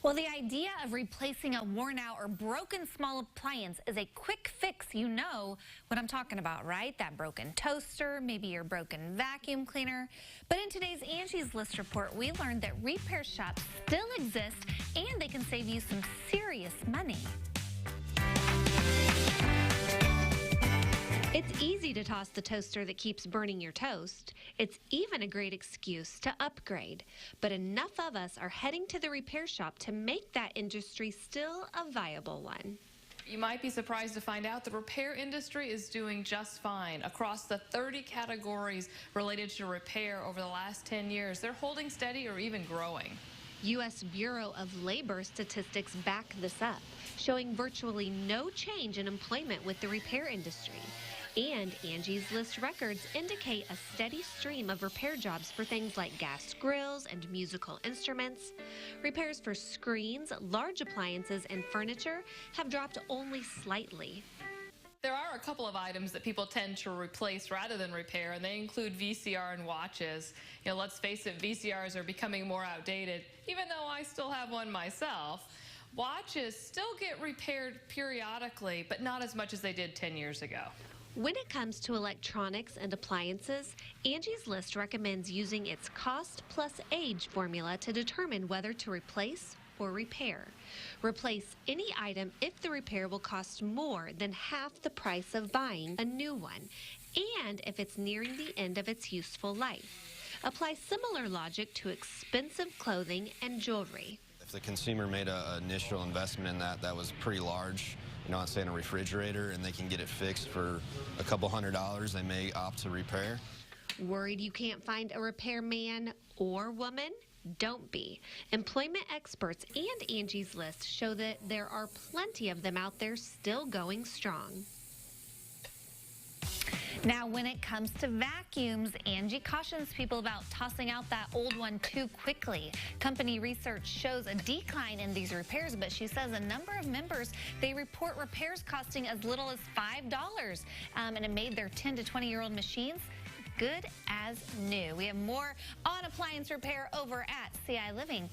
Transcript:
Well, the idea of replacing a worn out or broken small appliance is a quick fix. You know what I'm talking about, right? That broken toaster, maybe your broken vacuum cleaner. But in today's Angie's List report, we learned that repair shops still exist and they can save you some serious money. It's easy to toss the toaster that keeps burning your toast. It's even a great excuse to upgrade. But enough of us are heading to the repair shop to make that industry still a viable one. You might be surprised to find out the repair industry is doing just fine. Across the 30 categories related to repair over the last 10 years, they're holding steady or even growing. U.S. Bureau of Labor statistics back this up, showing virtually no change in employment with the repair industry. And Angie's List records indicate a steady stream of repair jobs for things like gas grills and musical instruments. Repairs for screens, large appliances, and furniture have dropped only slightly. There are a couple of items that people tend to replace rather than repair, and they include VCR and watches. You know, let's face it, VCRs are becoming more outdated, even though I still have one myself. Watches still get repaired periodically, but not as much as they did 10 years ago. When it comes to electronics and appliances, Angie's List recommends using its cost plus age formula to determine whether to replace or repair. Replace any item if the repair will cost more than half the price of buying a new one, and if it's nearing the end of its useful life. Apply similar logic to expensive clothing and jewelry. If the consumer made an initial investment in that was pretty large, you know, let's say in a refrigerator, and they can get it fixed for a couple $100s, they may opt to repair. Worried you can't find a repairman or woman? Don't be. Employment experts and Angie's List show that there are plenty of them out there still going strong. Now, when it comes to vacuums, Angie cautions people about tossing out that old one too quickly. Company research shows a decline in these repairs, but she says a number of members, they report repairs costing as little as $5, and it made their 10 to 20-year-old machines good as new. We have more on appliance repair over at CILiving.tv.